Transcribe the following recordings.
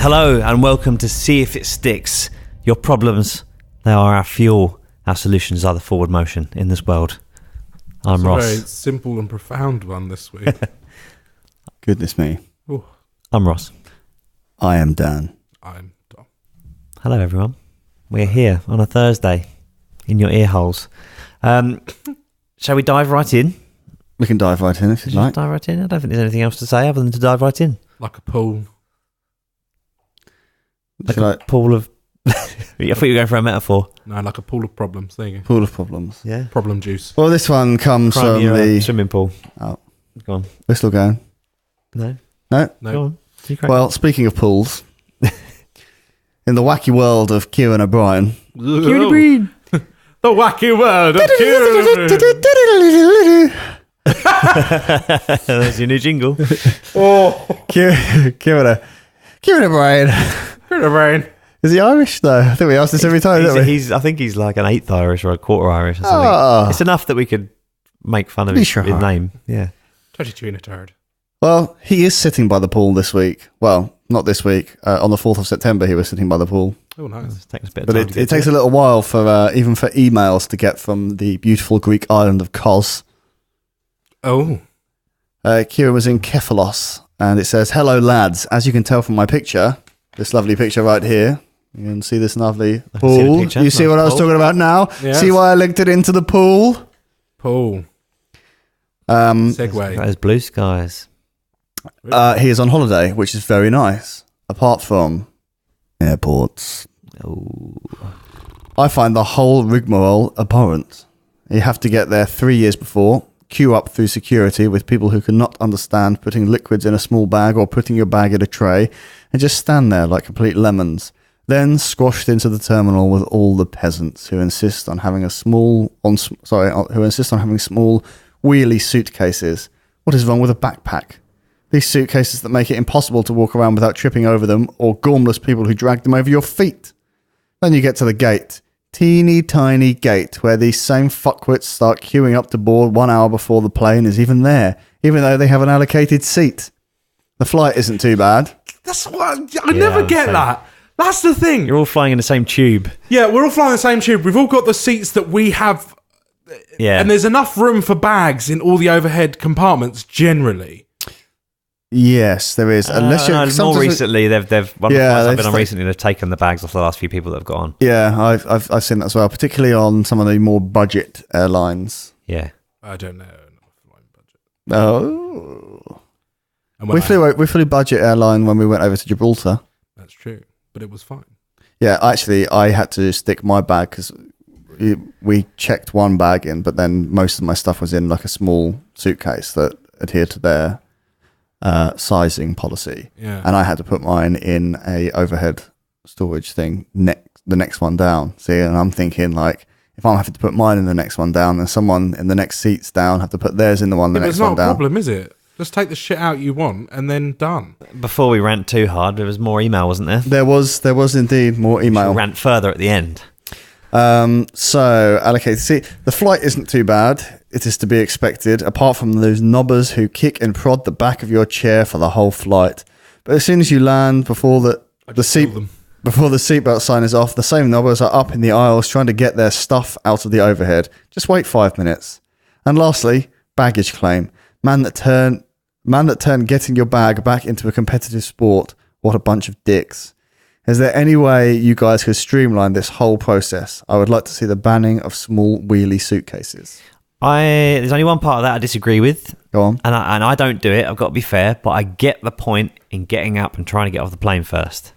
Hello and welcome to See If It Sticks. Your problems, they are our fuel. Our solutions are the forward motion in this world. I'm Ross. A very simple and profound one this week. Goodness me. Ooh. I'm Ross. I am Dan. I'm Dom. Hello everyone. We're here on a Thursday in your ear holes. Shall we dive right in? We can dive right in if you'd like. Dive right in? I don't think there's anything else to say other than to dive right in. Like a pool. Like a pool of... I thought you were going for a metaphor. No, like a pool of problems. There you go. Pool of problems. Yeah. Problem juice. Well, this one comes from the... swimming pool. Oh. Go on. We're still going. No? No? No. Go on. Well, speaking of pools, in the wacky world of Kieran O'Brien... Kieran O'Brien! The wacky world of Kieran. There's your new jingle. Oh, Kieran O'Brien. Kieran O'Brien. Is he Irish though? I think we ask this every time, don't we? I think he's like an eighth Irish or a quarter Irish or something. Oh. It's enough that we could make fun of his name. Yeah. 22 in a turd. Well, he is sitting by the pool this week. Well, not this week. On the 4th of September, he was sitting by the pool. Oh, nice. It takes a bit of But time it takes a little while for even for emails to get from the beautiful Greek island of Kos. Oh. Kieran was in Kephalos, and it says, "Hello, lads. As you can tell from my picture, this lovely picture right here, you can see this lovely pool. You see what I was talking about now? Yes. See why I linked it into the pool? Pool. Segway. There's blue skies. He is on holiday, which is very nice, apart from airports. Oh. I find the whole rigmarole abhorrent. You have to get there 3 years before, queue up through security with people who cannot understand putting liquids in a small bag or putting your bag in a tray, and just stand there like complete lemons. Then squashed into the terminal with all the peasants who insist on having small wheelie suitcases. What is wrong with a backpack? These suitcases that make it impossible to walk around without tripping over them, or gormless people who drag them over your feet. Then you get to the gate. Teeny tiny gate where these same fuckwits start queuing up to board 1 hour before the plane is even there, even though they have an allocated seat. The flight isn't too bad. That's what I never get that. That's the thing. You're all flying in the same tube. Yeah, we're all flying the same tube. We've all got the seats that we have. Yeah. And there's enough room for bags in all the overhead compartments generally. Yes, there is. Unless you're more recently, they've I've been on recently. They've taken the bags off the last few people that have got on. Yeah, I've seen that as well, particularly on some of the more budget airlines. Yeah, I don't know. Oh, we flew budget airline when we went over to Gibraltar. That's true, but it was fine. Yeah, actually, I had to stick my bag because we checked one bag in, but then most of my stuff was in like a small suitcase that adhered to their sizing policy. Yeah. And I had to put mine in a overhead storage thing the next one down. See, and I'm thinking like, if I'm having to put mine in the next one down, then someone in the next seats down have to put theirs in the one the next one down. It's not a problem, is it? Just take the shit out you want and then done. Before we rant too hard, there was more email, wasn't there? There was indeed more email. We'll rant further at the end. So allocated seat. The flight isn't too bad. It is to be expected, apart from those knobbers who kick and prod the back of your chair for the whole flight. But as soon as you land, before the seatbelt sign is off, the same knobbers are up in the aisles trying to get their stuff out of the overhead. Just wait 5 minutes. And lastly, baggage claim. Man that turned getting your bag back into a competitive sport. What a bunch of dicks. Is there any way you guys could streamline this whole process? I would like to see the banning of small wheelie suitcases. There's only one part of that I disagree with. Go on. And I don't do it, I've got to be fair, but I get the point in getting up and trying to get off the plane first.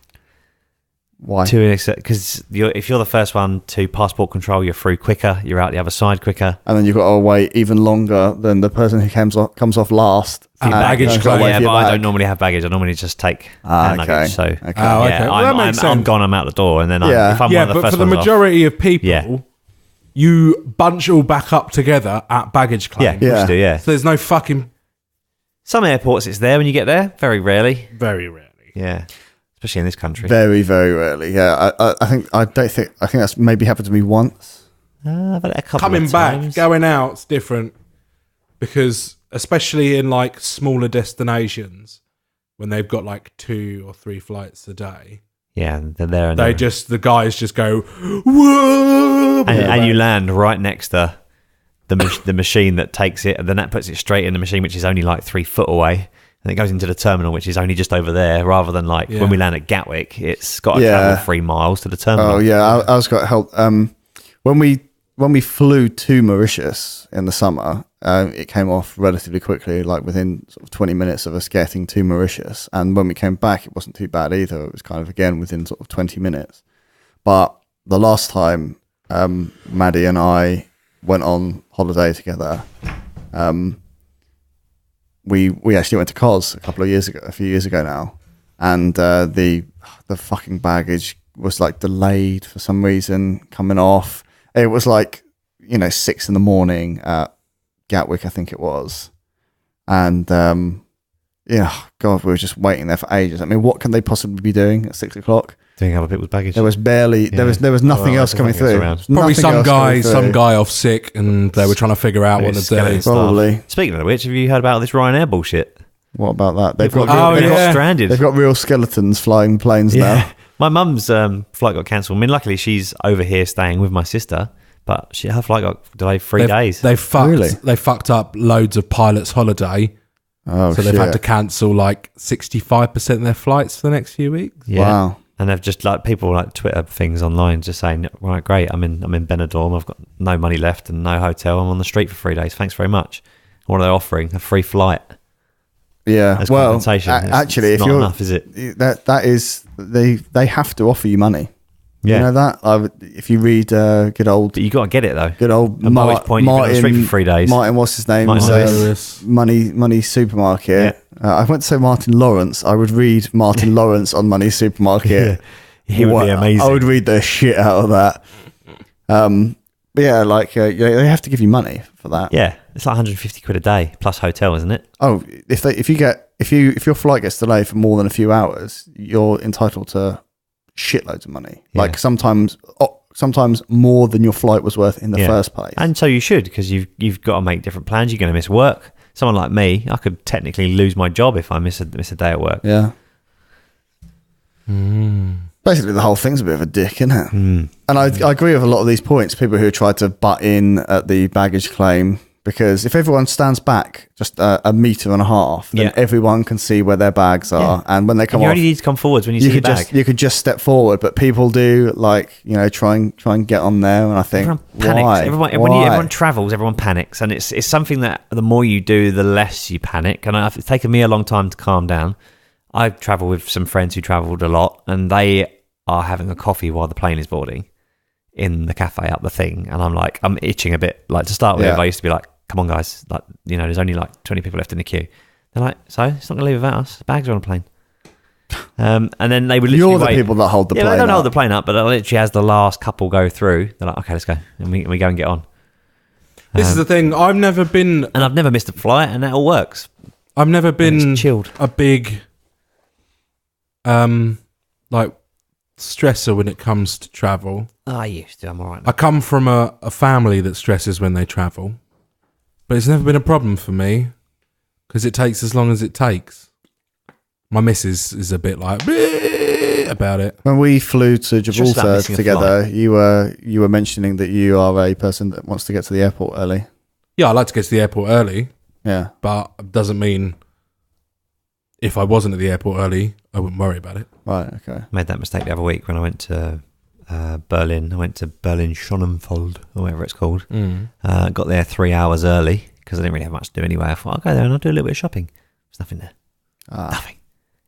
Why? Because if you're the first one to passport control, you're through quicker, you're out the other side quicker. And then you've got to wait even longer than the person who comes off last. Baggage claim. Yeah, but I don't normally have baggage. I normally just take luggage. So I'm gone, I'm out the door. And then if I'm one of the first ones off. But for the majority of people, you bunch all back up together at baggage claim. Yeah. So there's no fucking... Some airports it's there when you get there. Very rarely. Very rarely. Yeah. Especially in this country. Very, very rarely. Yeah, I think that's maybe happened to me once. But a couple Coming of back, times. going out's different because especially in like smaller destinations when they've got like 2 or 3 flights a day. Yeah, they're there. And The guys just go, whoa! And you land right next to the machine that takes it, and then that puts it straight in the machine, which is only like 3 foot away. And it goes into the terminal, which is only just over there, rather than like when we land at Gatwick, it's got to travel 3 miles to the terminal. Oh yeah, I was got help. When we flew to Mauritius in the summer, it came off relatively quickly, like within sort of 20 minutes of us getting to Mauritius. And when we came back, it wasn't too bad either. It was kind of again within sort of 20 minutes. But the last time Maddie and I went on holiday together, we actually went to Cos a few years ago now, and the fucking baggage was like delayed for some reason coming off. It was like 6 a.m. at Gatwick, I think it was, and God, we were just waiting there for ages. I mean, what can they possibly be doing at 6 o'clock? Doing other people's baggage. There was barely there was nothing else coming through. Probably some guy off sick, and they were trying to figure out what to do. Probably. Speaking of which, have you heard about this Ryanair bullshit? What about that? They've got stranded. They've got real skeletons flying planes now. My mum's flight got cancelled. I mean, luckily she's over here staying with my sister, but her flight got delayed 3 days. They fucked up loads of pilots' holiday. Oh, so they've had to cancel like 65% of their flights for the next few weeks. Yeah. Wow. And they've just like people like Twitter things online just saying, right, great, I'm in Benidorm, I've got no money left and no hotel, I'm on the street for 3 days, thanks very much. What are they offering? A free flight. Yeah, as well, compensation. Actually, it's if not you're enough, is it? That is they have to offer you money. Yeah. You know that? If you read good old... But you got to get it, though. Good old At which point you've been on the street for 3 days. Martin, what's his name? Money Supermarket. Yeah. I went to say Martin Lawrence. I would read Martin Lawrence on Money Supermarket. He would be amazing. I would read the shit out of that. But yeah, like they have to give you money for that. Yeah, it's like 150 quid a day plus hotel, isn't it? Oh, if your flight gets delayed for more than a few hours, you're entitled to shitloads of money. Yeah. Like sometimes more than your flight was worth in the first place. And so you should, because you've got to make different plans. You're going to miss work. Someone like me, I could technically lose my job if I miss a day at work. Yeah. Basically, the whole thing's a bit of a dick, isn't it? And I agree with a lot of these points. People who try to butt in at the baggage claim, because if everyone stands back just a metre and a half, then everyone can see where their bags are. And when they come off, you only need to come forwards when you see your bag. You could just step forward, but people do try and get on there. And I think everyone panics. Why? Everyone travels, everyone panics, and it's something that the more you do, the less you panic. And it's taken me a long time to calm down. I travel with some friends who travelled a lot, and they are having a coffee while the plane is boarding in the cafe up the thing, and I'm itching a bit. Like, to start with, I used to be like, come on guys, like, there's only like 20 people left in the queue. They're like, so it's not gonna leave without us, bags are on a plane. And then they would literally you're the people that hold the plane they don't up. hold the plane up, but literally as the last couple go through, they're like, okay, let's go, and we go and get on. This is the thing, I've never missed a flight, and that all works. I've never been chilled. A big like stressor when it comes to travel. I used to. I'm all right now. I come from a family that stresses when they travel, but it's never been a problem for me because it takes as long as it takes. My missus is a bit like about it. When we flew to Gibraltar together, you were mentioning that you are a person that wants to get to the airport early. Yeah, I like to get to the airport early. Yeah, but it doesn't mean if I wasn't at the airport early, I wouldn't worry about it. Right, okay. Made that mistake the other week when I went to Berlin. I went to Berlin Schonenwald, or whatever it's called. Got there 3 hours early because I didn't really have much to do anyway. I thought, I'll go there and I'll do a little bit of shopping. There's nothing there. Nothing.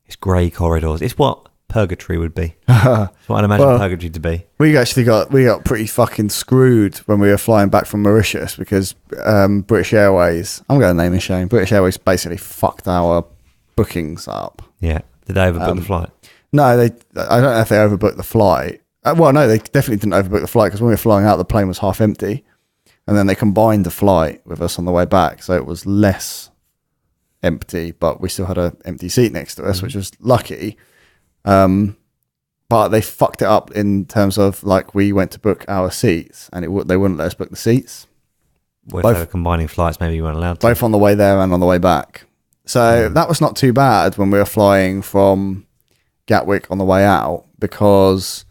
It's grey corridors. It's what purgatory would be. It's what I'd imagine purgatory to be. We got pretty fucking screwed when we were flying back from Mauritius because British Airways, I'm going to name and shame, British Airways basically fucked our bookings up. Yeah. Did they overbook the flight? No, I don't know if they overbooked the flight. Well, no, they definitely didn't overbook the flight because when we were flying out, the plane was half empty. And then they combined the flight with us on the way back. So it was less empty, but we still had an empty seat next to us, which was lucky. But they fucked it up in terms of, like, we went to book our seats and they wouldn't let us book the seats. Well, if they were combining flights, maybe you weren't allowed to. Both on the way there and on the way back. So that was not too bad when we were flying from Gatwick on the way out because,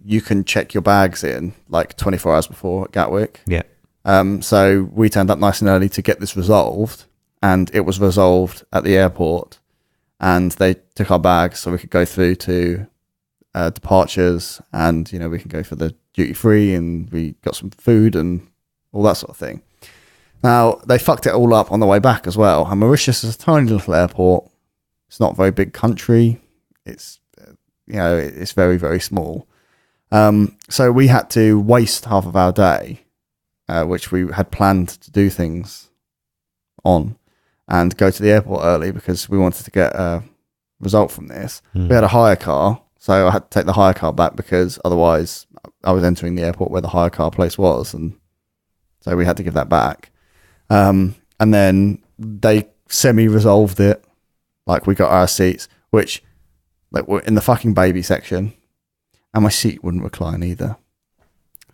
you can check your bags in like 24 hours before at Gatwick. Yeah. So we turned up nice and early to get this resolved, and it was resolved at the airport, and they took our bags so we could go through to departures, and we can go for the duty free, and we got some food and all that sort of thing. Now they fucked it all up on the way back as well, and Mauritius is a tiny little airport. It's not a very big country. It's it's very, very small. So we had to waste half of our day, which we had planned to do things on, and go to the airport early because we wanted to get a result from this. We had a hire car, so I had to take the hire car back because otherwise I was entering the airport where the hire car place was, and so we had to give that back. And then they semi-resolved it. Like, we got our seats, which were in the fucking baby section, and my seat wouldn't recline either.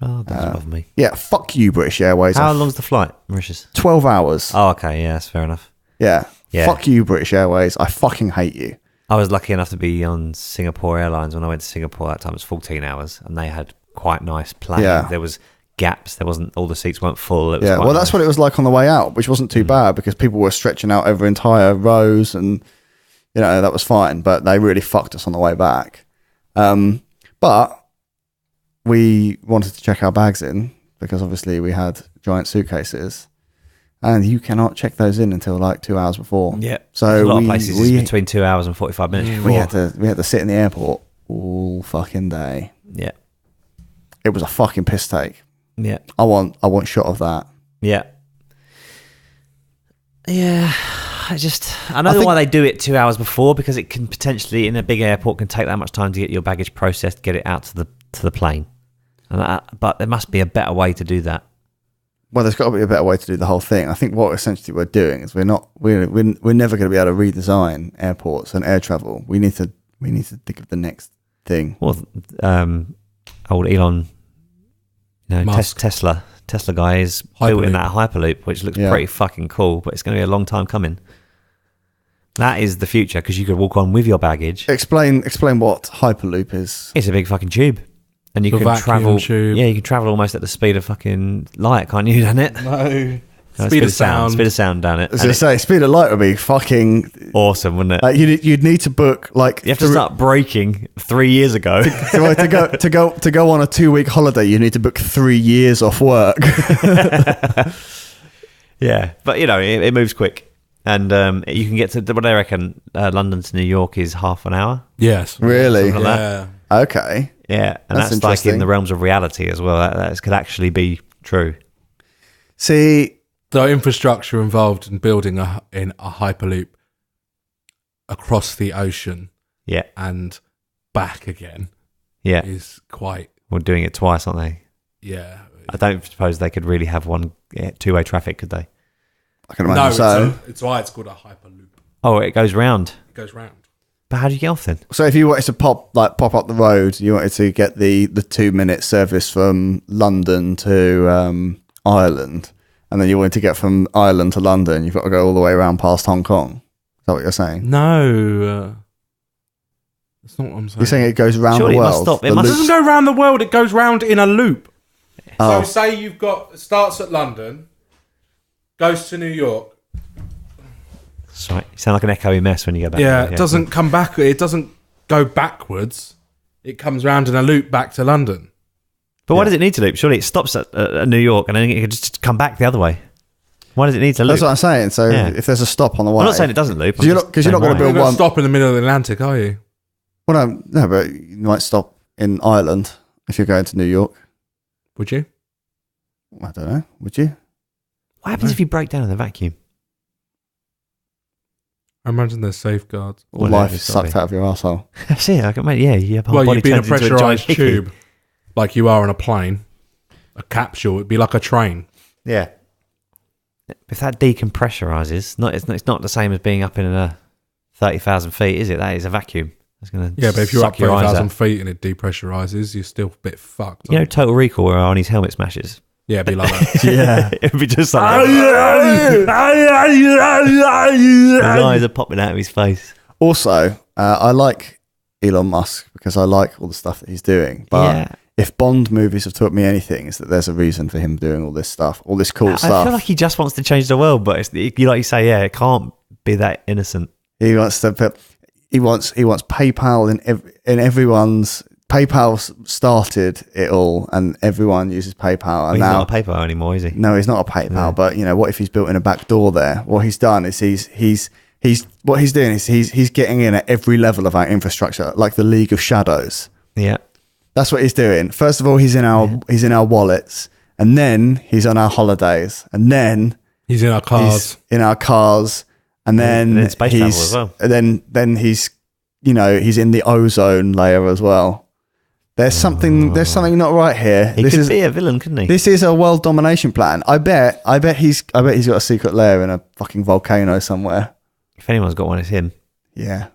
Oh, that doesn't bother me. Yeah, fuck you, British Airways. How long's the flight, Mauritius? 12 hours. Oh, okay. Yeah, that's fair enough. Yeah. Yeah. Fuck you, British Airways. I fucking hate you. I was lucky enough to be on Singapore Airlines when I went to Singapore. That time it was 14 hours, and they had quite nice planning. Yeah. There was gaps. There wasn't, all the seats weren't full. It was Yeah, quite well, that's nice. what it was like on the way out, which wasn't too bad because people were stretching out over entire rows, and that was fine. But they really fucked us on the way back. But we wanted to check our bags in because obviously we had giant suitcases, and you cannot check those in until like 2 hours before. Yeah. So a lot of places is between 2 hours and 45 minutes before. we had to sit in the airport all fucking day. Yeah. It was a fucking piss take. Yeah. I want shot of that. Yeah. Yeah. I know why they do it 2 hours before, because it can potentially, in a big airport, can take that much time to get your baggage processed, get it out to the plane. But there must be a better way to do that. Well, there's got to be a better way to do the whole thing. I think what essentially we're doing is we're never going to be able to redesign airports and air travel. We need to think of the next thing. Well, old Elon, Musk. Tesla guy is building that Hyperloop, which looks pretty fucking cool, but it's going to be a long time coming. That is the future, because you could walk on with your baggage. Explain what Hyperloop is. It's a big fucking tube. And you The can vacuum travel. tube. Yeah, you can travel almost at the speed of fucking light, can't you? Doesn't it? No. No, Speed of sound. Speed of sound down it. As I say, speed of light would be fucking Awesome, wouldn't it? you'd need to book like You have to start braking 3 years ago. to go on a 2-week holiday. You need to book 3 years off work. Yeah, but it moves quick, and you can get to what I reckon. London to New York is half an hour. Yes. Really? Something like Yeah. Okay. Yeah, and That's that's like in interesting. the realms of reality as well. That could actually be true. See, The infrastructure involved in building a Hyperloop across the ocean Yeah, and back again yeah. is quite, We're doing it twice, aren't they? yeah. I don't suppose they could really have two-way traffic, could they? I can imagine so. It's why it's called a Hyperloop. Oh, it goes round. It goes round. But how do you get off then? So if you wanted to pop up the road, you wanted to get the 2-minute service from London to Ireland, and then you wanted to get from Ireland to London, you've got to go all the way around past Hong Kong. Is that what you're saying? No. That's not what I'm saying. You're saying it goes round Surely the it world. must stop. It The must- It loops- doesn't go round the world, it goes round in a loop. Oh. So say you've got, it starts at London, goes to New York. Sorry, you sound like an echoey mess when you go back. Yeah, there, it doesn't come back, it doesn't go backwards. It comes round in a loop back to London. But why does it need to loop? Surely it stops at New York and then it could just come back the other way. Why does it need to loop? That's what I'm saying. So Yeah. if there's a stop on the way, I'm not saying it doesn't loop. Because you're not going to You're build not one. stop in the middle of the Atlantic, are you? Well, no, but you might stop in Ireland if you're going to New York. Would you? I don't know. Would you? What happens if you break down in the vacuum? I imagine there's safeguards. All Well, life no, is it's not sucked me. out of your asshole. That's it. I can imagine, your whole Well, body you'd be in a turns into giant pressurised hickey. tube, like you are on a plane. A capsule, it'd be like a train. Yeah. If that decompressurizes, it's not the same as being up in a 30,000 feet, is it? That is a vacuum. It's going to Yeah, but if you're up your eyes 30,000 out. feet and it depressurizes, you're still a bit fucked. Total Recall where Arnie's helmet smashes. Yeah, it'd be like that. Yeah. It'd be just like his eyes are popping out of his face. Also, I like Elon Musk because I like all the stuff that he's doing. But Yeah. if Bond movies have taught me anything, is that there's a reason for him doing all this stuff, all this cool I stuff. feel like he just wants to change the world, but it's, like you say, yeah, it can't be that innocent. He wants to. He wants PayPal in everyone's. PayPal started it all, and everyone uses PayPal. Well, And he's now, not a PayPal anymore, is he? no, he's not a PayPal. Yeah. But what if he's built in a back door there? What he's done is he's what he's doing is he's getting in at every level of our infrastructure, like the League of Shadows. Yeah. That's what he's doing. First of all, he's in our wallets, and then he's on our holidays, and then He's in our cars. he's in our cars, and then And in space travel as well. Then he's he's in the ozone layer as well. There's something not right here. He could be a villain, couldn't he? This is a world domination plan. I bet he's got a secret lair in a fucking volcano somewhere. If anyone's got one, it's him. Yeah.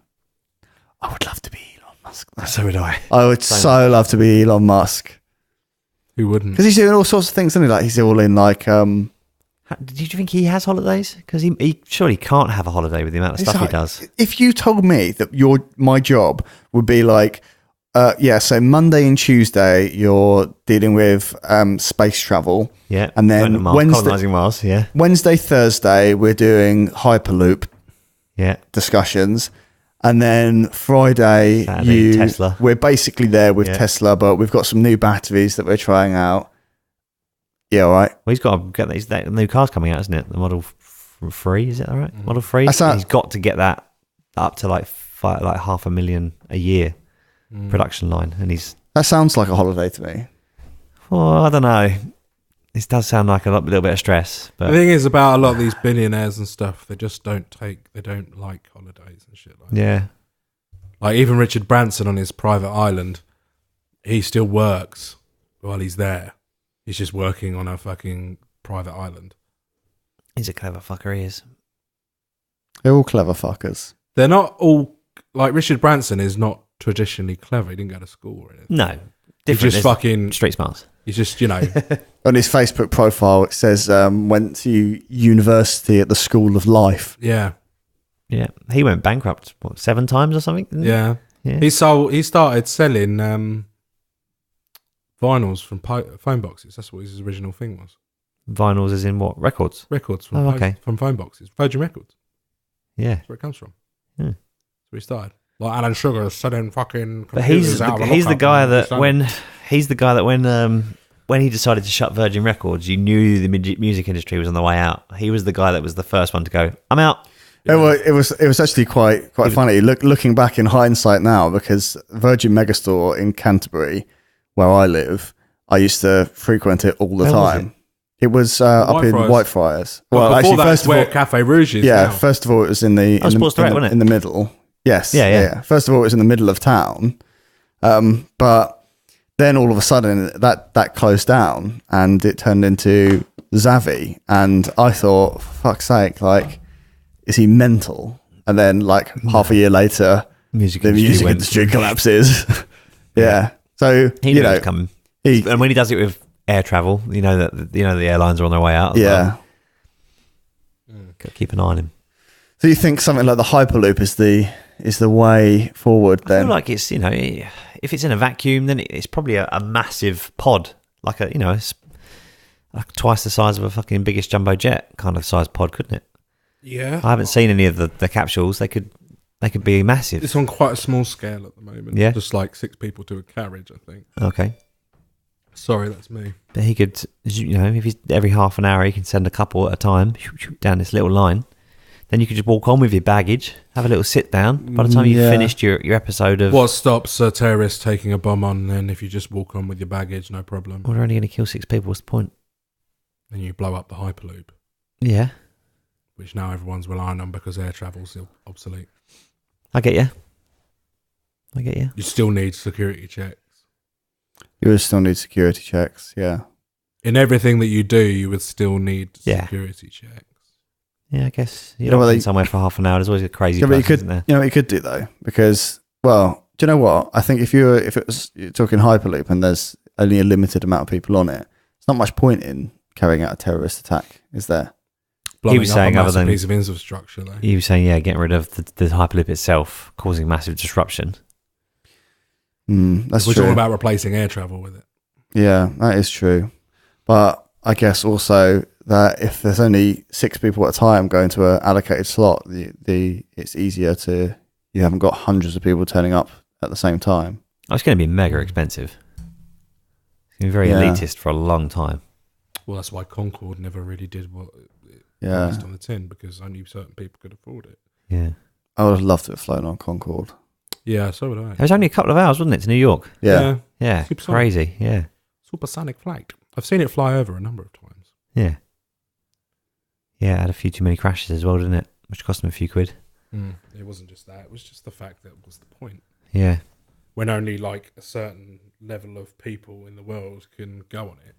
I would love to be Elon Musk. So would I. I would so love to be Elon Musk. Who wouldn't? Because he's doing all sorts of things, isn't he? Like he's all in like Did you think he has holidays? Because he surely can't have a holiday with the amount of stuff he does. If you told me that my job would be like so Monday and Tuesday you're dealing with space travel. Yeah. And then colonizing Mars, yeah. Wednesday, Thursday we're doing Hyperloop Yeah. discussions. And then Friday, Saturday, Tesla. We're basically there with Yeah. Tesla, but we've got some new batteries that we're trying out. Yeah, all right. Well, he's got to get that new car's coming out, isn't it? The Model 3, is it all right? Model 3? That's He's got to get that up to like 500,000 a year production line. And he's, That sounds like a holiday to me. well, I don't know. This does sound like a little bit of stress. The But thing is about a lot of these billionaires and stuff, they don't like holidays and shit like that. yeah. Like even Richard Branson on his private island, he still works while he's there. He's just working on a fucking private island. He's a clever fucker, he is. They're all clever fuckers. They're not all, like Richard Branson is not traditionally clever. He didn't go to school or anything. No. He's Different. just fucking, Street smarts. he's just, On his Facebook profile, it says went to university at the School of Life. yeah. Yeah. He went bankrupt, 7 times or something? didn't he? Yeah. Yeah. He started selling vinyls from phone boxes. That's what his original thing was. Vinyls as in what? Records? Records from, Oh, okay. from phone boxes. Virgin Records. Yeah. That's where it comes from. Hmm. That's where he started. Like Alan Sugar selling fucking But he's computers out of a the lockup guy and that he's when he decided to shut Virgin Records, you knew the music industry was on the way out. He was the guy that was the first one to go, I'm out. It was actually quite funny. Looking back in hindsight now, because Virgin Megastore in Canterbury, where I live, I used to frequent it all the Where was time. It was up in Whitefriars. Whitefriars. Well, before actually, that's first of where all, Cafe Rouge is yeah. now. First of all, it was in the Sports Direct, wasn't it? in the middle. Yes. Yeah. First of all, it was in the middle of town, but then all of a sudden that closed down and it turned into Zavvi, and I thought, for fuck's sake, like, is he mental? And then like half a year later, the music industry collapses. Yeah. So He knew it was coming. And when he does it with air travel, you know that the airlines are on their way out. Yeah. Got to keep an eye on him. So you think something like the Hyperloop is the way forward I then? feel like it's, if it's in a vacuum, then it's probably a massive pod, like it's like twice the size of a fucking biggest jumbo jet kind of size pod, couldn't it? Yeah. I haven't seen any of the capsules. They could be massive. It's on quite a small scale at the moment. Yeah. Just like 6 people to a carriage, I think. Okay. Sorry, that's me. But he could, if he's every half an hour, he can send a couple at a time down this little line. Then you could just walk on with your baggage, have a little sit down. By the time you've finished your episode of... What stops a terrorist taking a bomb on then if you just walk on with your baggage, no problem. Well, they're only going to kill 6 people, what's the point? Then you blow up the Hyperloop, Yeah. which now everyone's relying on because air travel's obsolete. I get you. You still need security checks. You would still need security checks, yeah. In everything that you do, you would still need security checks. Yeah, I guess. You know what somewhere for half an hour. There's always a crazy Yeah, but place, isn't there? you know what you could do though, because well, do you know what? I think if you're talking Hyperloop and there's only a limited amount of people on it, There's not much point in carrying out a terrorist attack, is there? Blowing was up saying a other massive than- piece of infrastructure, though. He was saying, getting rid of the Hyperloop itself, causing massive disruption. That's We're true. talking about replacing air travel with it. Yeah, that is true. But I guess also that if there's only 6 people at a time going to an allocated slot, it's easier to, you haven't got hundreds of people turning up at the same time. Oh, it's going to be mega expensive. It's going to be very elitist for a long time. Well, that's why Concorde never really did what it Yeah. promised on the tin, because only certain people could afford it. Yeah. I would have loved to have flown on Concorde. Yeah, so would I. It was only a couple of hours, wasn't it, to New York? Yeah. Yeah. Supersonic. Crazy. Yeah. Supersonic flight. I've seen it fly over a number of times. Yeah. Yeah, it had a few too many crashes as well, didn't it? Which cost them a few quid. It wasn't just that. It was just the fact that was the point. Yeah. When only like a certain level of people in the world can go on it.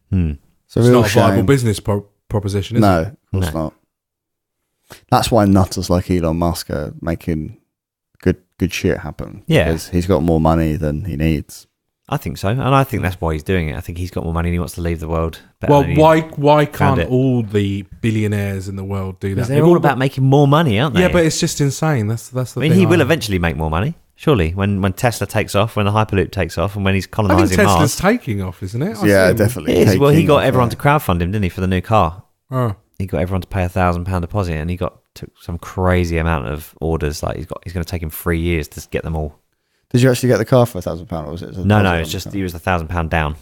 It's a It's real not a viable shame. business proposition, is No, it? of course No. not. That's why nutters like Elon Musk are making good shit happen. Yeah. Because he's got more money than he needs. I think so. And I think that's why he's doing it. I think he's got more money and he wants to leave the world better Well, than he- why found can't it. all the billionaires in the world do that? Because they're all about making more money, aren't they? Yeah, but it's just insane. That's the I thing. mean, he will eventually make more money, surely, when Tesla takes off, when the Hyperloop takes off, and when he's I think colonising Tesla's Mars. taking off, isn't it? Yeah, definitely. It is. Well, he taking got off, everyone yeah. to crowdfund him, didn't he, for the new car? Oh. He got everyone to pay £1,000 deposit, and he took some crazy amount of orders. Like he's going to take him 3 years to get them all. Did you actually get the car for £1,000 or was it? No, it's just he was £1,000 down.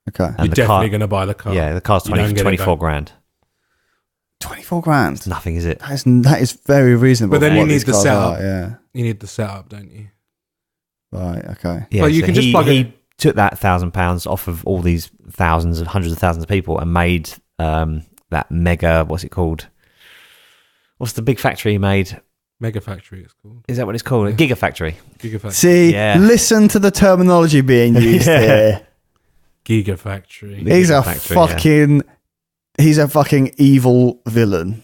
Okay. And You're the definitely car- going to buy the car. Yeah, the car's You don't get it 24 back. grand. 24 grand. It's nothing, is it? That is very reasonable. But then for you what need these the cars setup. are, Yeah. You need the setup, don't you? Right. Okay. Yeah, But you can just plug it- He took that £1,000 off of all these hundreds of thousands of people and made that mega. What's it called? What's the big factory he made? Mega factory, it's called. Is that what it's called? A gigafactory. Gigafactory. See, Yeah. listen to the terminology being used Yeah. here. Gigafactory. The He's a Gigafactory, yeah. he's a fucking evil villain.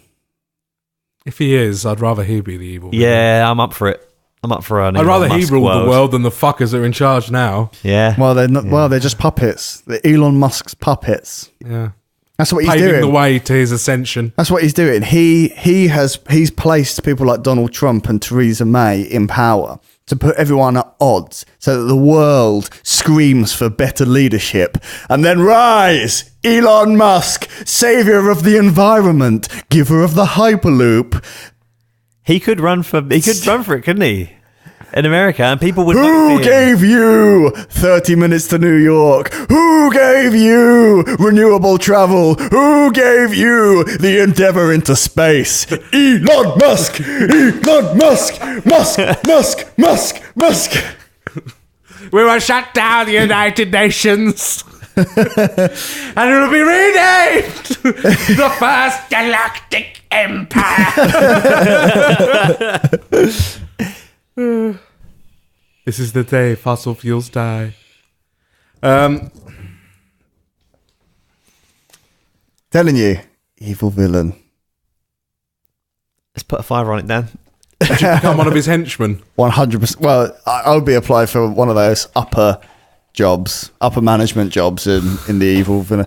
If he is, I'd rather he be the evil. villain. Yeah, I'm up for it. I'm up for an I'd Elon rather he Musk rule the world than the fuckers that are in charge now. Yeah. Well, they're not. Well, they're just puppets. They're Elon Musk's puppets. Yeah. That's what he's Paving doing. the way to his ascension. That's what he's doing. He's placed people like Donald Trump and Theresa May in power to put everyone at odds so that the world screams for better leadership. And then rise, Elon Musk, savior of the environment, giver of the Hyperloop. He could run for it, couldn't he? In America, and people would vote Who for him. gave you 30 minutes to New York? Who gave you renewable travel? Who gave you the endeavor into space? Elon Musk! Elon Musk! Musk! We will shut down the United Nations. And it'll be renamed the First Galactic Empire. This is the day fossil fuels die. Telling you, evil villain. Let's put a fiver on it, Dan. Become one of his henchmen. 100%. Well, I would be applied for one of those upper management jobs in the evil villain.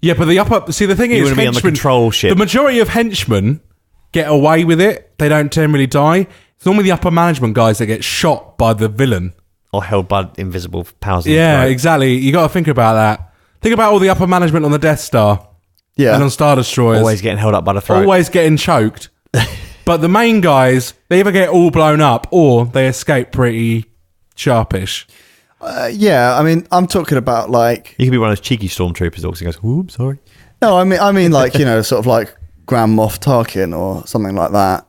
Yeah, but the thing You is, want to be on the henchmen, control ship. the majority of henchmen get away with it. They don't generally die. It's normally the upper management guys that get shot by the villain. Or held by invisible powers. Yeah, Right. exactly. You got to think about that. Think about all the upper management on the Death Star Yeah. and on Star Destroyers. Always getting held up by the throat. Always getting choked. But the main guys, they either get all blown up or they escape pretty sharpish. Yeah, I mean, I'm talking about like... You could be one of those cheeky stormtroopers that also goes, "Oops, sorry." No, I mean like, sort of like Grand Moff Tarkin or something like that.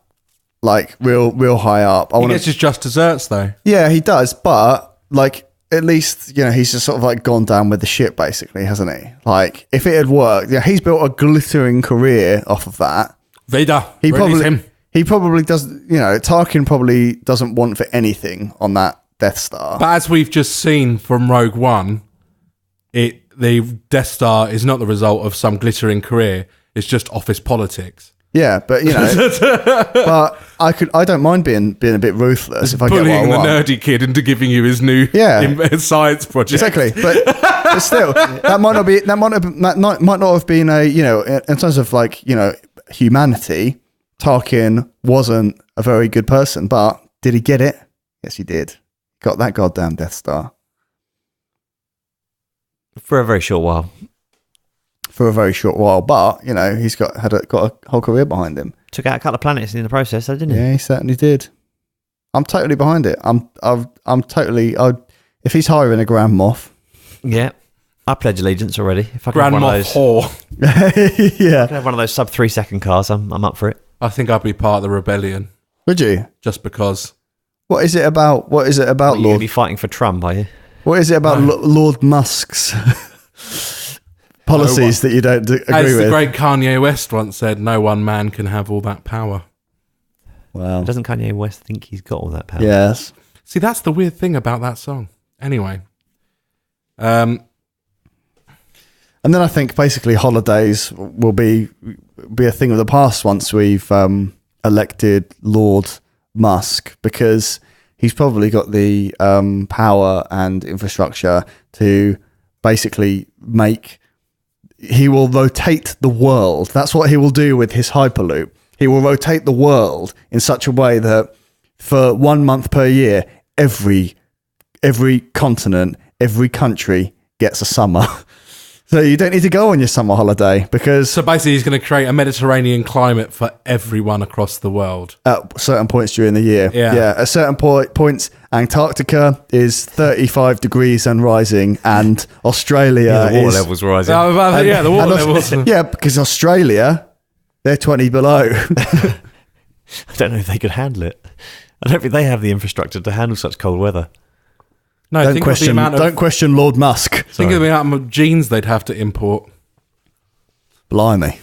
Like real high up. He gets his just desserts though. Yeah, he does, but like at least he's just sort of like gone down with the ship, basically, hasn't he? Like if it had worked, he's built a glittering career off of that. Vader, He release him. probably does. Tarkin probably doesn't want for anything on that Death Star. But as we've just seen from Rogue One, the Death Star is not the result of some glittering career. It's just office politics. Yeah, but but I don't mind being a bit ruthless if I get what I Bullying the want. nerdy kid into giving you his new science project. Exactly, but still, that might not have been a in terms of humanity. Tarkin wasn't a very good person, but did he get it? Yes, he did. Got that goddamn Death Star For a very short while. But he's got a whole career behind him. Took out a couple of planets in the process, though, didn't he? Yeah, he certainly did. I'm totally behind it. I'm totally. If he's hiring a Grand Moff, Yeah. I pledge allegiance already. If I can Grand have one of Moff those, whore. yeah. I can have one of those sub 3 second cars. I'm up for it. I think I'd be part of the rebellion Would you? just because. What is it about? What is it about, You're going to Lord? be fighting for Trump, are you? What is it about Lord Musk's policies that you don't agree As the with? great Kanye West once said, no one man can have all that power. Wow. Doesn't Kanye West think he's got all that power? Yes. See, that's the weird thing about that song. Anyway. And then I think basically holidays will be a thing of the past once we've elected Lord Musk, because he's probably got the power and infrastructure to basically he will rotate the world. That's what he will do with his Hyperloop. He will rotate the world in such a way that for 1 month per year, every continent, every country gets a summer. So you don't need to go on your summer holiday because So basically, he's going to create a Mediterranean climate for everyone across the world. at certain points during the year. Yeah. At certain points, Antarctica is 35 degrees and rising, and Australia The water is levels rising. The water and levels. yeah, because Australia, they're 20 below. I don't know if they could handle it. I don't think they have the infrastructure to handle such cold weather. No, Don't question Lord Musk. Think of the amount of jeans they'd have to import. Blimey.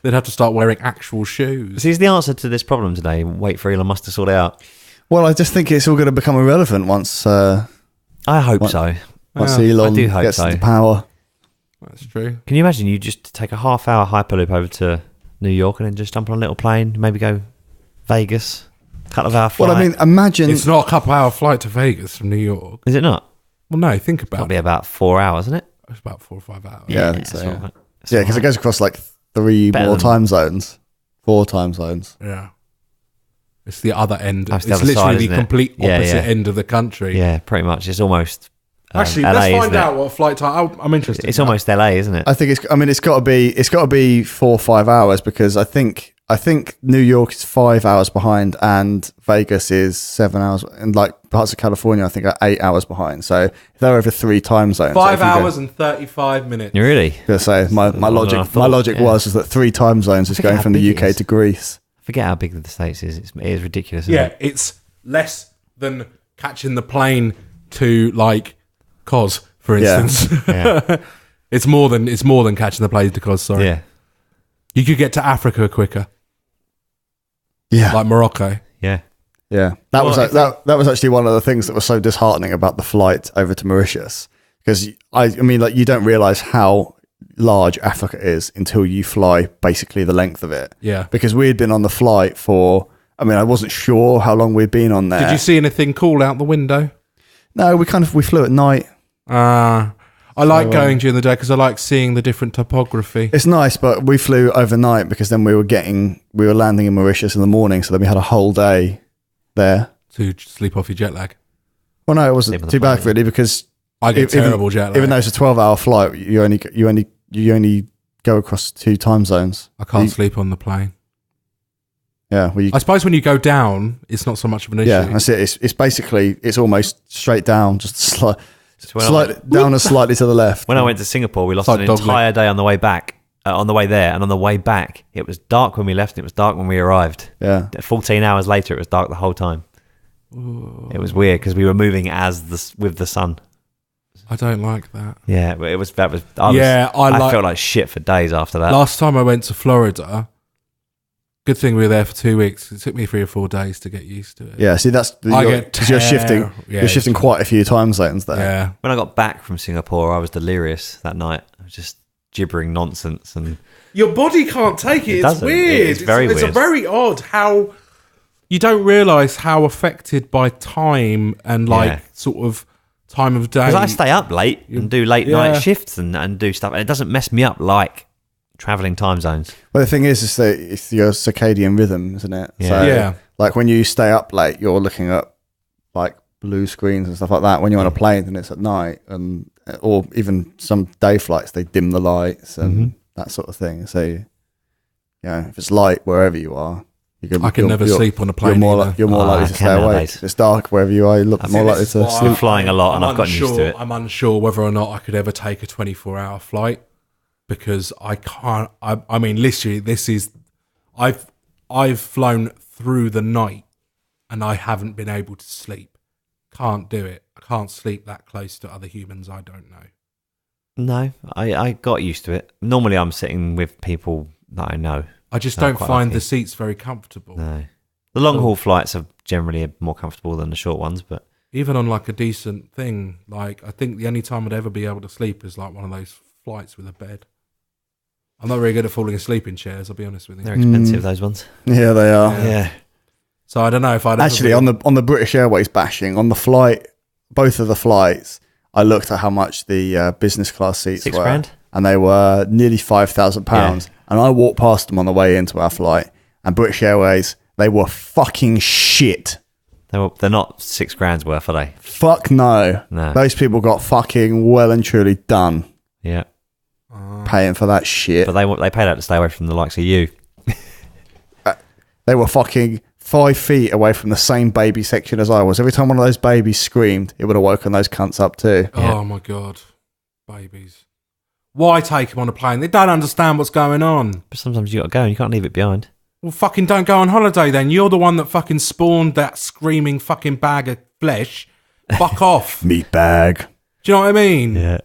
They'd have to start wearing actual shoes. See, is the answer to this problem today? Wait for Elon Musk to sort it out. Well, I just think it's all going to become irrelevant once I hope so. Elon I do hope gets so. the power. That's true. Can you imagine you just take a half-hour Hyperloop over to New York and then just jump on a little plane, maybe go Vegas, couple of hour flight? Well, I mean, imagine. It's not a couple-hour flight to Vegas from New York. Is it not? Well, no, think about Probably it. about 4 hours, isn't it? It's about 4 or 5 hours. Yeah, I think so, it's yeah. all right. It's Yeah, all because it right. goes across like 3 Better more than- time zones. 4 time zones. Yeah. It's the other end. That's It's the other literally side, the isn't it? complete Yeah, opposite yeah. end of the country. Yeah, pretty much. It's almost Actually, LA, let's isn't find it? out what flight time. I'm interested. It's in that. almost LA, isn't it? I think it's got to be 4 or 5 hours, because I think New York is 5 hours behind and Vegas is 7 hours, and like parts of California I think are 8 hours behind. So if they're over 3 time zones, 5 hours and 35 minutes. You really? I say my More than I logic thought, yeah. was that 3 time zones is Forget going how from the big it UK is. to Greece. Forget how big the States is. It is ridiculous. Isn't Yeah, it? it's less than catching the plane to like Cos, for Yeah. instance. Yeah. It's more than catching the plane to Cos. Sorry. Yeah. You could get to Africa quicker, Yeah, like Morocco. Yeah. yeah. That Well, that was actually one of the things that was so disheartening about the flight over to Mauritius, because I mean, like, you don't realize how large Africa is until you fly basically the length of it. Yeah. Because we had been on the flight for, I mean, I wasn't sure how long we'd been on there. Did you see anything cool out the window? No, we flew at night. I like going during the day because I like seeing the different topography. It's nice, but we flew overnight because then we were landing in Mauritius in the morning, so then we had a whole day there. To sleep off your jet lag. Well, no, it Sleep wasn't on the too bad plane. really, because I get terrible jet lag. even though it's a 12-hour flight, you only go across 2 time zones. I can't sleep on the plane. Yeah, well, I suppose when you go down, it's not so much of an issue. yeah, that's it. It's basically, it's almost straight down, just So when I slightly down and slightly to the left. When I went to Singapore, we lost It's like an dog entire day on the way back, on the way there, and on the way back, it was dark when we left, and it was dark when we arrived. Yeah. 14 hours later, it was dark the whole time. It was weird because we were moving with the sun. I don't like that. Yeah, but I felt like shit for days after that. Last time I went to Florida, good thing we were there for 2 weeks. It took me 3 or 4 days to get used to it. Yeah, see, that's because you're shifting. Yeah, You're shifting quite a few time zones there. Yeah. When I got back from Singapore, I was delirious that night. I was just gibbering nonsense, and your body can't take it. It's doesn't. weird. It's very It's weird. a very odd how you don't realise how affected by time and sort of time of day. because I stay up late and do late night shifts and do stuff, and it doesn't mess me up like traveling time zones. Well, the thing is that it's your circadian rhythm, isn't it? Yeah. So, Yeah. like when you stay up late, you're looking at like blue screens and stuff like that. When you're on a plane and it's at night, or even some day flights, they dim the lights and that sort of thing. So, if it's light wherever you are, I can never sleep on a plane. You're more likely to I stay can awake. nowadays. If it's dark wherever you are, you look more likely to I've sleep. been flying a lot, and I've gotten used to it. I'm unsure whether or not I could ever take a 24-hour flight because I can't. I mean, literally, I've flown through the night and I haven't been able to sleep. Can't do it. I can't sleep that close to other humans I don't know. No, I got used to it. Normally, I'm sitting with people that I know. I just So I'm don't quite find lucky. the seats very comfortable. No, the long haul flights are generally more comfortable than the short ones, but Even on like a decent thing, like I think the only time I'd ever be able to sleep is like one of those flights with a bed. I'm not very good at falling asleep in chairs, I'll be honest with you. they're expensive. Those ones. Yeah, they are. Yeah. So I don't know if I'd ever Actually, be- on the British Airways bashing, on the flight, both of the flights, I looked at how much the business class seats were. £6,000? And they were nearly £5,000. And I walked past them on the way into our flight. And British Airways, they were fucking shit. They're not £6,000 worth, are they? Fuck no. No. Those people got fucking well and truly done Yeah. paying for that shit. But they paid out to stay away from the likes of you. They were fucking 5 feet away from the same baby section as I was. Every time one of those babies screamed, it would have woken those cunts up too. Yeah. Oh my God. Babies. Why take them on a plane? They don't understand what's going on. But sometimes you got to go and you can't leave it behind. Well, fucking don't go on holiday then. You're the one that fucking spawned that screaming fucking bag of flesh. Fuck off. Meat bag. Do you know what I mean? Yeah.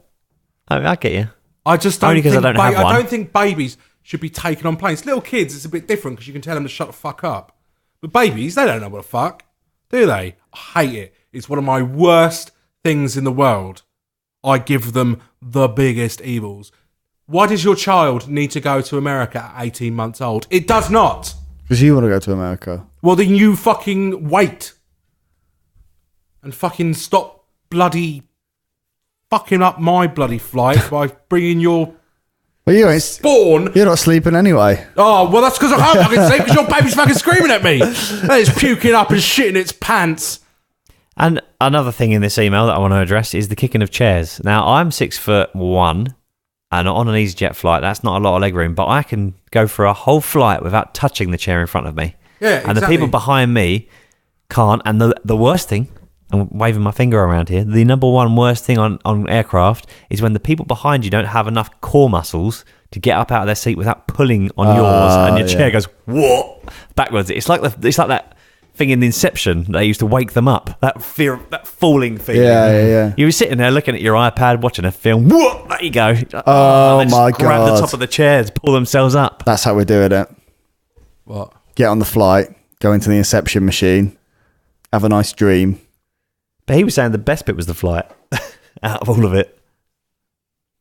I get you. I just don't Only 'cause I don't have one. I don't think babies should be taken on planes. Little kids, it's a bit different because you can tell them to shut the fuck up. But babies, they don't know what the fuck, do they? I hate it. It's one of my worst things in the world. I give them the biggest evils. Why does your child need to go to America at 18 months old? It does not. Because you want to go to America. Well, then you fucking wait. And fucking stop bloody fucking up my bloody flight by bringing your Well, you ain't. spawn. You're not sleeping anyway. Oh, well, that's because I can't fucking sleep because your baby's fucking screaming at me. And it's puking up and shitting its pants. And another thing in this email that I want to address is the kicking of chairs. Now, I'm 6'1", and on an EasyJet flight, that's not a lot of leg room, but I can go for a whole flight without touching the chair in front of me. Yeah, And the people behind me can't. And the worst thing, I'm waving my finger around here, the number one worst thing on aircraft is when the people behind you don't have enough core muscles to get up out of their seat without pulling on yours, and your chair goes, what? Backwards. It's like that thing in Inception they used to wake them up, that fear, that falling thing. Yeah. You were sitting there looking at your iPad watching a film. Whoop, there you go. Oh, and they my just grab the God. top of the chairs, pull themselves up. That's how we're doing it. What? Get on the flight, go into the Inception machine, have a nice dream. But he was saying the best bit was the flight out of all of it.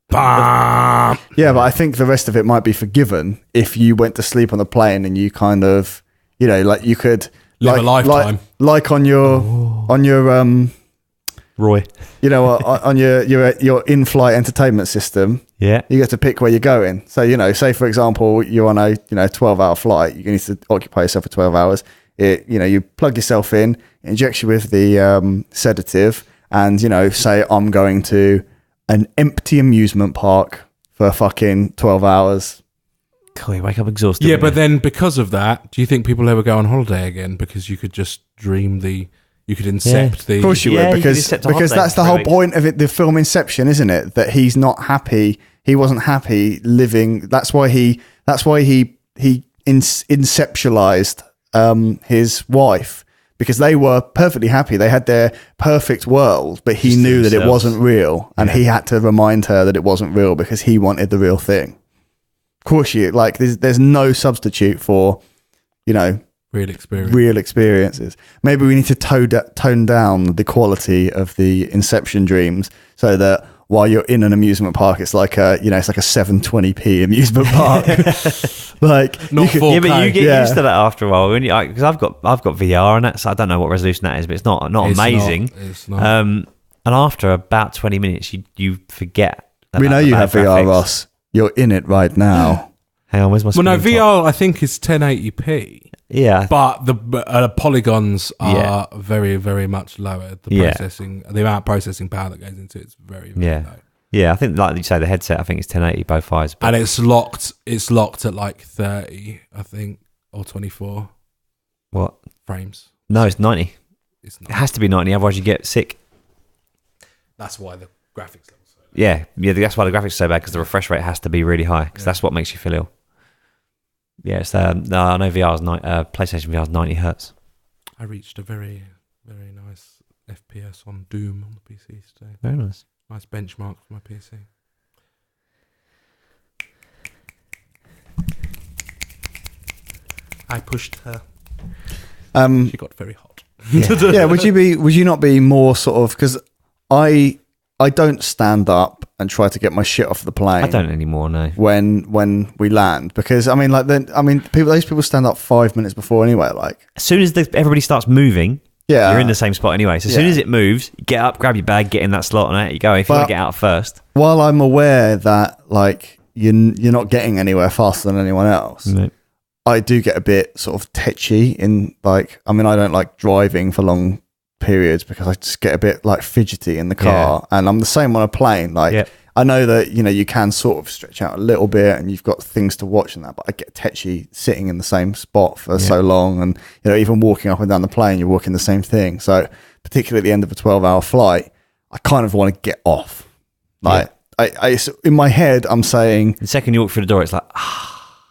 Bam! Yeah, but I think the rest of it might be forgiven if you went to sleep on the plane and you kind of, like you could Live a lifetime. like on your Roy. on your in-flight entertainment system. Yeah. You get to pick where you're going. So, say for example, you're on a 12-hour flight. You need to occupy yourself for 12 hours. You plug yourself in, it injects you with the sedative, and say I'm going to an empty amusement park for fucking 12 hours. God, you wake up exhausted. Yeah, wouldn't but you? then because of that, do you think people ever go on holiday again? Because you could just dream you could incept the... Of course you Yeah, would, you could because accept a holiday that's the for whole 3 weeks. point of it. The film Inception, isn't it? That he's not happy. He wasn't happy living. That's why he inceptualized his wife, because they were perfectly happy. They had their perfect world, but he Just knew that it themselves. wasn't real, and he had to remind her that it wasn't real because he wanted the real thing. Of course, there's no substitute for, real experience. real experiences. Maybe we need to tone down the quality of the Inception dreams so that while you're in an amusement park, it's like a 720p amusement park. Like, Not you could- 4K. Yeah, but you get Yeah. used to that after a while. Because I've got VR and that, so I don't know what resolution that is, but it's not It's amazing. It's not. And after about 20 minutes, you forget. we know about the you bad have VR, graphics. Ross. You're in it right now. Hang on, where's my Well, no, screen top? VR I think is 1080p, Yeah, but the polygons are Yeah. very, very much lower. The Yeah. the amount of processing power that goes into it is very, very Yeah. low. yeah. I think, like you say, the headset. I think it's 1080 both eyes. But And it's locked. It's locked at like 30, I think, or 24 what? frames. No, it's 90. It's It not. has to be 90, otherwise you get sick. That's why the graphics level. Yeah, that's why the graphics are so bad, because the refresh rate has to be really high, because that's what makes you feel ill. Yeah, it's no, I know PlayStation VR is 90 hertz. I reached a very, very nice FPS on Doom on the PC today. Very nice. Nice benchmark for my PC. I pushed her. She got very hot. Yeah, would you not be more sort of, because I don't stand up and try to get my shit off the plane. I don't anymore, no. When we land, because those people stand up 5 minutes before anyway. Like, As soon as everybody starts moving, yeah, you're in the same spot anyway. So as soon Yeah. as it moves, get up, grab your bag, get in that slot, and out you go. If you want But- to get out first. While I'm aware that like you're not getting anywhere faster than anyone else, No. I do get a bit sort of tetchy in like. I mean, I don't like driving for long periods because I just get a bit like fidgety in the car, and I'm the same on a plane. Like, Yeah. I know that you can sort of stretch out a little bit, and you've got things to watch and that, but I get tetchy sitting in the same spot for so long, and even walking up and down the plane, you're walking the same thing. So particularly at the end of a 12-hour flight, I kind of want to get off. Like, in my head, I'm saying, The second you walk through the door, it's like,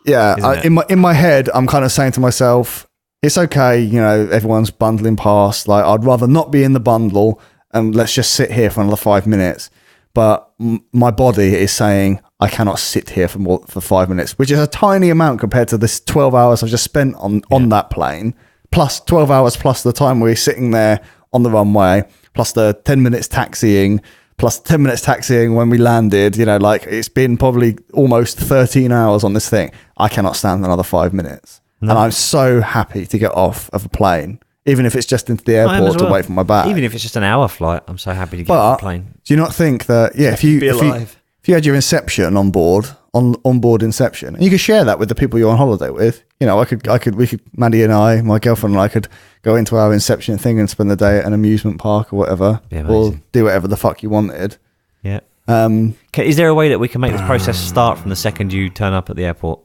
Isn't it? in my head, I'm kind of saying to myself, it's okay, everyone's bundling past. Like, I'd rather not be in the bundle, and let's just sit here for another 5 minutes. But my body is saying I cannot sit here for 5 minutes, which is a tiny amount compared to this 12 hours I've just spent on that plane, plus 12 hours plus the time we're sitting there on the runway, plus the 10 minutes taxiing, plus 10 minutes taxiing when we landed. Like, it's been probably almost 13 hours on this thing. I cannot stand another 5 minutes. No. And I'm so happy to get off of a plane, even if it's just into the I am as airport to well. wait for my bag. even if it's just an hour flight, I'm so happy to get on But the plane. do you not think that if you had your Inception on board, on board Inception, and you could share that with the people you're on holiday with, we could, Maddie and I, my girlfriend and I, could go into our Inception thing and spend the day at an amusement park or whatever, Be or amazing. do whatever the fuck you wanted. Yeah. Um, Is there a way that we can make this process start from the second you turn up at the airport,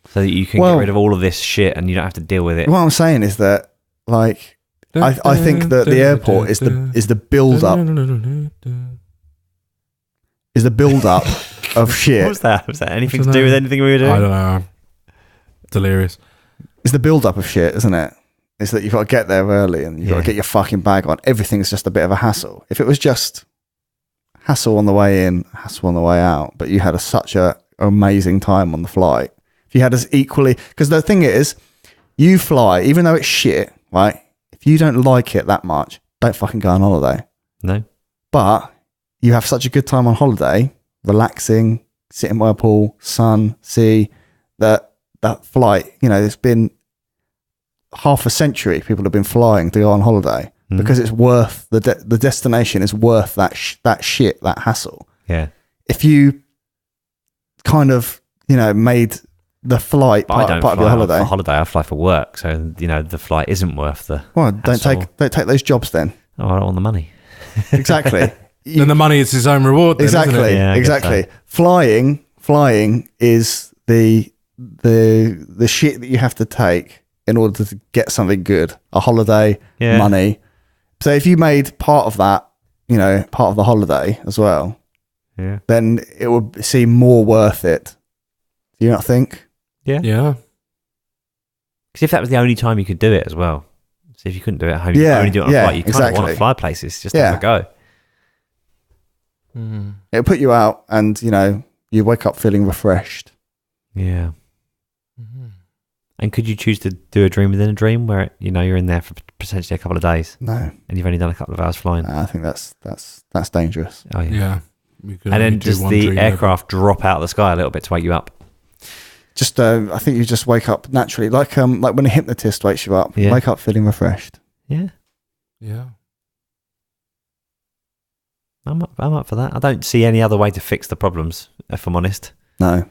so that you can Well- get rid of all of this shit and you don't have to deal with it? what I'm saying is that, like, I think that the airport is the build up of shit. What was that? Was that anything to do with anything we were doing? I don't know. Delirious. It's the build up of shit, isn't it? It's that you've got to get there early and you've got to get your fucking bag on. Everything's just a bit of a hassle. If it was just hassle on the way in, hassle on the way out, but you had such a amazing time on the flight. If you had us equally, because the thing is, you fly, even though it's shit, right? If you don't like it that much, don't fucking go on holiday. No. But you have such a good time on holiday, relaxing, sitting by a pool, sun, sea, that flight, it's been half a century people have been flying to go on holiday because it's worth, the destination is worth that shit, that hassle. Yeah. If you kind of, made the flight But I part don't of fly your holiday. for holiday. I fly for work, so the flight isn't worth the. Well, don't hassle. take those jobs then. Oh, I don't want the money. Exactly. Then the money is his own reward. Then, Exactly. Isn't it? Yeah, I guess Exactly. so. Flying is the shit that you have to take in order to get something good. A holiday, Yeah. money. So if you made part of that, part of the holiday as well, Yeah. then it would seem more worth it. Do you not think? Yeah. Because if that was the only time you could do it as well, so if you couldn't do it at home, Yeah, you only do it on a yeah, flight. You kind of want exactly. to fly places just Yeah. have a go. Mm. It'll put you out and, you wake up feeling refreshed. Yeah. Mm-hmm. And could you choose to do a dream within a dream where you're in there for potentially a couple of days No, and you've only done a couple of hours flying? I think that's dangerous. Oh yeah. Yeah. You could And only then do does one the dream aircraft drop out of the sky a little bit to wake you up? Just, I think you just wake up naturally, like when a hypnotist wakes you up. Yeah. Wake up feeling refreshed. Yeah, Yeah. I'm up for that. I don't see any other way to fix the problems, if I'm honest. No.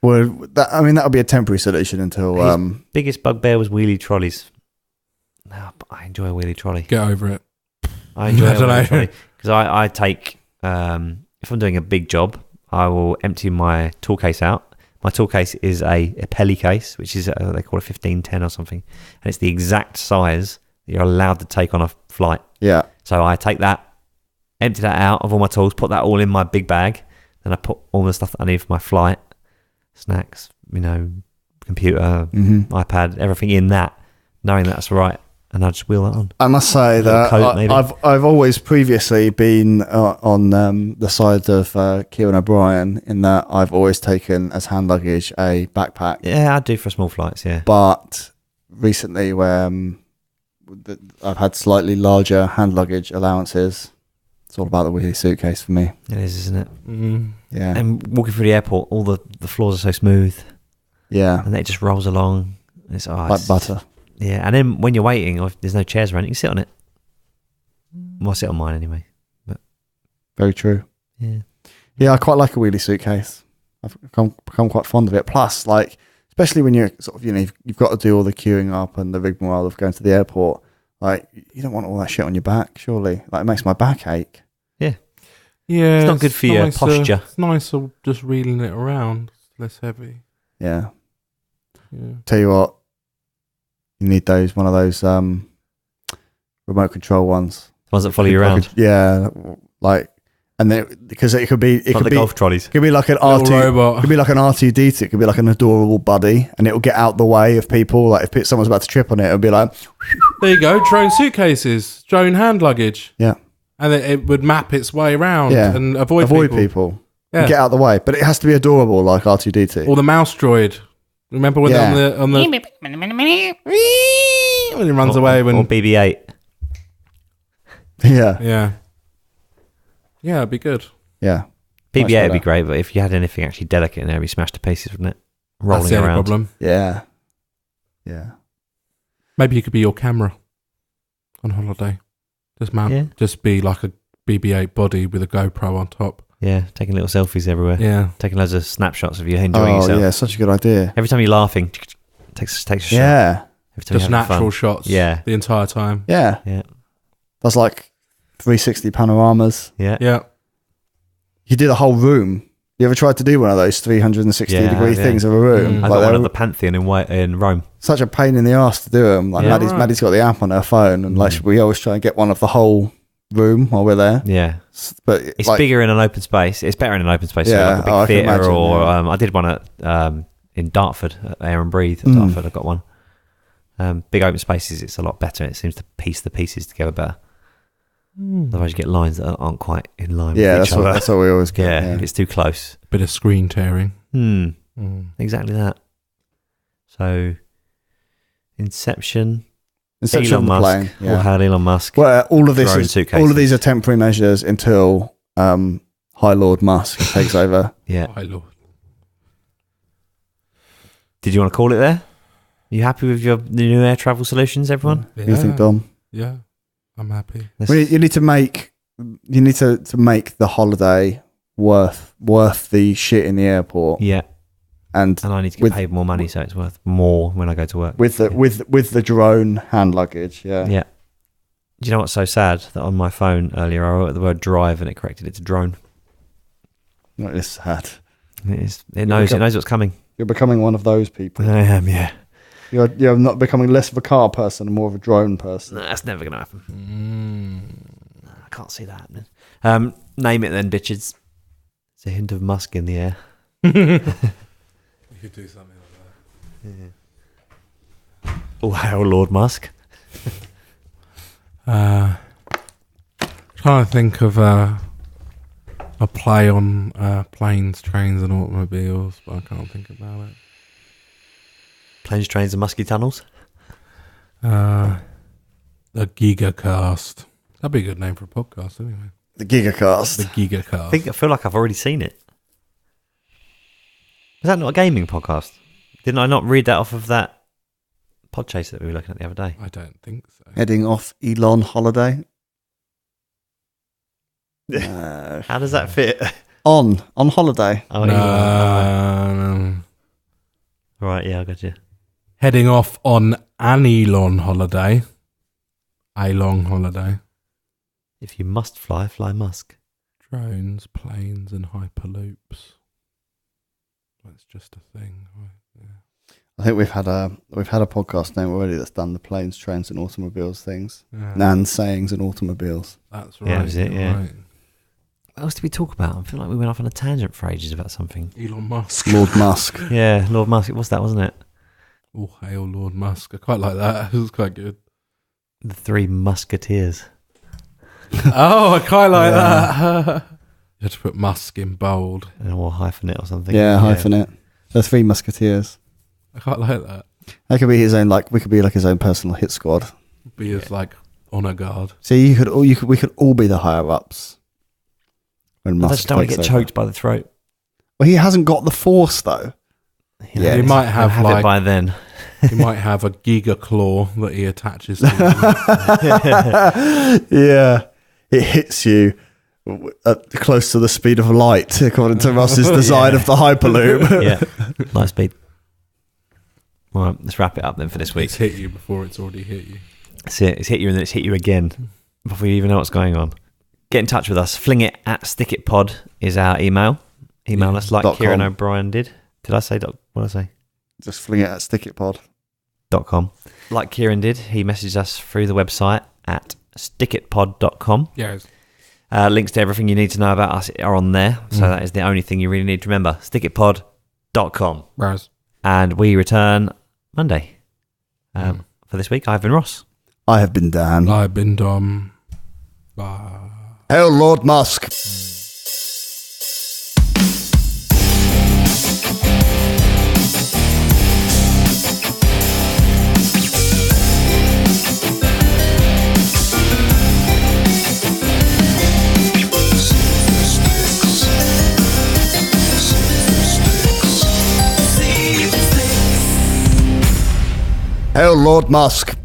Well, that would be a temporary solution until. His biggest bugbear was wheelie trolleys. No, but I enjoy a wheelie trolley. Get over it. I enjoy I a don't wheelie know. trolley because I take if I'm doing a big job, I will empty my tool case out. My tool case is a Pelly case, which is they call it 1510 or something, and it's the exact size that you're allowed to take on a flight. Yeah. So I take that, empty that out of all my tools, put that all in my big bag, then I put all the stuff that I need for my flight, snacks, computer, iPad, everything in that, knowing that's right, and I just wheel that on. I must say that coat, maybe. I've always previously been on the side of Kieran O'Brien in that I've always taken as hand luggage a backpack. Yeah, I do for small flights, yeah. But recently, where I've had slightly larger hand luggage allowances, it's all about the wheelie suitcase for me. It is, isn't it? Yeah. And walking through the airport, all the floors are so smooth, Yeah. and it just rolls along. It's Like butter. Yeah, and then when you're waiting, or if there's no chairs around, you can sit on it. Well, I sit on mine anyway. But Very true. yeah, Yeah, I quite like a wheelie suitcase. I've become quite fond of it. Plus, like, especially when you're sort of, you've got to do all the queuing up and the rigmarole of going to the airport. Like, you don't want all that shit on your back, surely. Like, it makes my back ache. Yeah. It's not good for your posture. It's nicer just reeling it around. It's less heavy. Yeah. Yeah. Tell you what, you need one of those remote control ones. ones that follow you around, Yeah, like, and then because it could be like the golf trolleys. It could be like an Little R2. robot. It could be like an R2D2. It could be like an adorable buddy, and it will get out the way of people. Like if someone's about to trip on it, it'll be like, There you go. Drone suitcases. Drone hand luggage. yeah, And it would map its way around yeah, and avoid people. Yeah. And get out the way, but it has to be adorable, like R2D2. Or the mouse droid. Remember when Yeah. they're on the when he runs away or when BB-8. Yeah, yeah it'd be good. yeah. BB-8 would be better. great, but if you had anything actually delicate in there, it'd be smashed to pieces, wouldn't it? Rolling That's the only around. problem. Yeah, yeah. Maybe you could be your camera on holiday. Just mount, Yeah. just be like a BB-8 body with a GoPro on top. Yeah, taking little selfies everywhere. Yeah, Taking loads of snapshots of you enjoying Oh yourself. yeah, such a good idea. Every time you're laughing, takes a shot. Yeah, Every time just you're having natural fun. shots. Yeah. the entire time. yeah. Yeah, That's like 360 panoramas. yeah. Yeah, You did a whole room. You ever tried to do one of those 360 Yeah, degree yeah. things of a room? I Like got one they're at the Pantheon in Rome. such a pain in the ass to do them. Like Yeah. Maddie's got the app on her phone, and like we always try and get one of the whole room while we're there. Yeah. But It's like, bigger in an open space. It's better in an open space. Yeah, So like a I big can theatre imagine, or yeah. I did one at in Dartford, at Air and Breathe at Dartford. I got one. Big open spaces, it's a lot better. It seems to piece the pieces together better. Otherwise, you get lines that aren't quite in line Yeah, with each other. that's what we always get. Yeah, if it's too close. bit of screen tearing. Exactly that. So, Inception, Inception Elon of the Musk. plane. All Yeah. hail Elon Musk. Well, all of Drone this suitcases. all of these are temporary measures until High Lord Musk takes over. Yeah. My lord. Did you want to call it there? You happy with the new air travel solutions, everyone? Yeah. What do you think, Dom? Yeah, I'm happy. Well, you need to make to make the holiday worth the shit in the airport, Yeah. and And I need to get With- paid more money, so it's worth more when I go to work. with the drone hand luggage. Yeah, Yeah. Do you know what's so sad? That on my phone earlier, I wrote the word drive and it corrected it to drone. Not this sad. It is. It knows what's coming. You're becoming one of those people. I am, yeah. You're not becoming less of a car person and more of a drone person. No, that's never going to happen. I can't see that happening. Name it then, bitches. It's a hint of Musk in the air. You could do something like that. Oh, hail Lord Musk. Trying to think of a play on planes, trains, and automobiles, but I can't think about it. Planes, trains, and musky tunnels. The Gigacast. That'd be a good name for a podcast, anyway. The Gigacast. The Gigacast. I feel like I've already seen it. Was that not a gaming podcast? Didn't I not read that off of that Podchaser that we were looking at the other day? I don't think so. Heading off Elon holiday. No. How does that fit? On holiday. Oh, No. Right, yeah, I got you. Heading off on an Elon holiday. A long holiday. If you must fly, fly Musk. Drones, planes, and hyperloops. That's just a thing, right? Yeah. I think we've had a podcast name already that's done the planes, trains, and automobiles things. Yeah. Nan sayings and automobiles. That's Yeah, right. that was it, yeah. Right. What else did we talk about? I feel like we went off on a tangent for ages about something. Elon Musk. Lord Musk. Yeah, Lord Musk. It was that, wasn't it? Oh, hail Lord Musk. I quite like that. It was quite good. The Three Musk-eteers. Oh, I quite like that. You had to put Musk in bold. Or hyphen it or something. Yeah, hyphen it. The Three Musk-eteers. I quite like that. That could be his own. We could be like his own personal hit squad. Be his like honor guard. See, we could all be the higher ups. When I Musk just don't want to takes get over. choked by the throat. Well, he hasn't got the force though. Yeah, he might have it like by then. he might have a giga claw that he attaches to. Yeah, it hits you close to the speed of light, according to Ross's design of the Hyperloop. Yeah, light speed. All right, let's wrap it up then for this week. It's hit you before it's already hit you. That's it. It's hit you and then it's hit you again before you even know what's going on. Get in touch with us. flingit@stickitpod is our email. Email us like .com. Kieran O'Brien did. Did I say what did I say? Just fling it at stickitpod. .com. Like Kieran did, he messaged us through the website at stickitpod.com. Yes. Links to everything you need to know about us are on there. So that is the only thing you really need to remember. stickitpod.com. Raz. And we return Monday. For this week, I've been Ross. I have been Dan. I've been Dom. Bye. Hail Lord Musk. Hail Lord Musk.